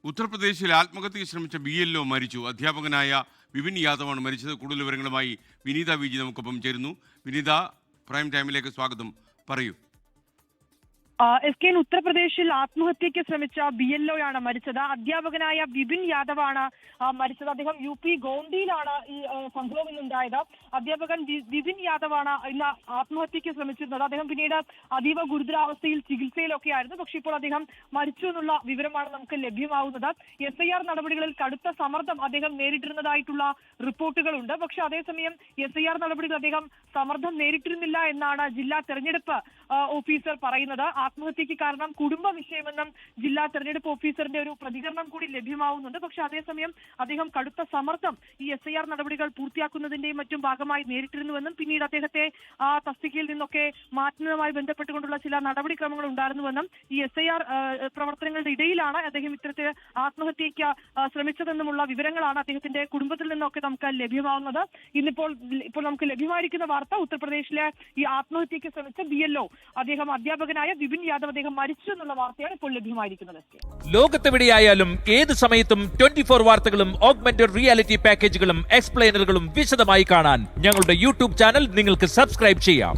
ഉത്തർപ്രദേശിൽ ആത്മഹത്യയ്ക്ക് ശ്രമിച്ച BLO മരിച്ചു. അധ്യാപകനായ വിപിൻ യാദവാണ് മരിച്ചത്. കൂടുതൽ വിവരങ്ങളുമായി വിനീത വിജി നമുക്കൊപ്പം ചേരുന്നു. വിനീത, പ്രൈം ടൈമിലേക്ക് സ്വാഗതം. പറയൂ. SK ഉത്തർപ്രദേശിൽ ആത്മഹത്യയ്ക്ക് ശ്രമിച്ച BLOയാണ് മരിച്ചത്. അധ്യാപകനായ വിപിൻ യാദവാണ് മരിച്ചത്. അദ്ദേഹം UP ഗോണ്ടിയിലാണ് ഈ സംഭവം ഇന്നുണ്ടായത്. അധ്യാപകൻ വിപിൻ യാദവാണ് ഇന്ന് ആത്മഹത്യയ്ക്ക് ശ്രമിച്ചിരുന്നത്. അദ്ദേഹം പിന്നീട് അതീവ ഗുരുതരാവസ്ഥയിൽ ചികിത്സയിലൊക്കെ ആയിരുന്നു. പക്ഷേ ഇപ്പോൾ അദ്ദേഹം മരിച്ചു എന്നുള്ള വിവരമാണ് നമുക്ക് ലഭ്യമാവുന്നത്. SIR നടപടികളിൽ കടുത്ത സമ്മർദ്ദം അദ്ദേഹം നേരിട്ടിരുന്നതായിട്ടുള്ള റിപ്പോർട്ടുകളുണ്ട്. പക്ഷെ അതേസമയം SIR നടപടികൾ അദ്ദേഹം സമ്മർദ്ദം നേരിട്ടിരുന്നില്ല എന്നാണ് ജില്ലാ തെരഞ്ഞെടുപ്പ് ഓഫീസർ പറയുന്നത്. ആത്മഹത്യക്ക് കാരണം കുടുംബ വിഷയമെന്നും ജില്ലാ തെരഞ്ഞെടുപ്പ് ഓഫീസറിന്റെ ഒരു പ്രതികരണം കൂടി ലഭ്യമാവുന്നുണ്ട്. പക്ഷെ അതേസമയം അദ്ദേഹം കടുത്ത സമ്മർദ്ദം ഈ SIR നടപടികൾ പൂർത്തിയാക്കുന്നതിന്റെയും മറ്റും ഭാഗമായി നേരിട്ടിരുന്നുവെന്നും പിന്നീട് അദ്ദേഹത്തെ ആ തസ്തികയിൽ നിന്നൊക്കെ മാറ്റുന്നതുമായി ബന്ധപ്പെട്ടുകൊണ്ടുള്ള ചില നടപടിക്രമങ്ങൾ ഉണ്ടായിരുന്നുവെന്നും ഈ SIR പ്രവർത്തനങ്ങളുടെ ഇടയിലാണ് അദ്ദേഹം ഇത്തരത്തിൽ ആത്മഹത്യയ്ക്ക് ശ്രമിച്ചതെന്നുമുള്ള വിവരങ്ങളാണ് അദ്ദേഹത്തിന്റെ കുടുംബത്തിൽ നിന്നൊക്കെ നമുക്ക് ലഭ്യമാവുന്നത്. ഇപ്പോൾ നമുക്ക് ലഭ്യമായിരിക്കുന്ന വാർത്ത ഉത്തർപ്രദേശിലെ ഈ ആത്മഹത്യയ്ക്ക് ശ്രമിച്ച BLO അദ്ദേഹം അധ്യാപകനായ വിപിൻ യാദവ് അദ്ദേഹം മരിച്ചു എന്നുള്ള വാർത്തയാണ് ഇപ്പോൾ ലഭ്യമായിരിക്കുന്നത്. ലോകത്തെവിടെയായാലും ഏത് സമയത്തും 24 വാർത്തകളും ഓഗ്മെന്റഡ് റിയാലിറ്റി പാക്കേജുകളും എക്സ്പ്ലെയിനറുകളും വിശദമായി കാണാൻ ഞങ്ങളുടെ YouTube ചാനൽ നിങ്ങൾക്ക് സബ്സ്ക്രൈബ് ചെയ്യാം.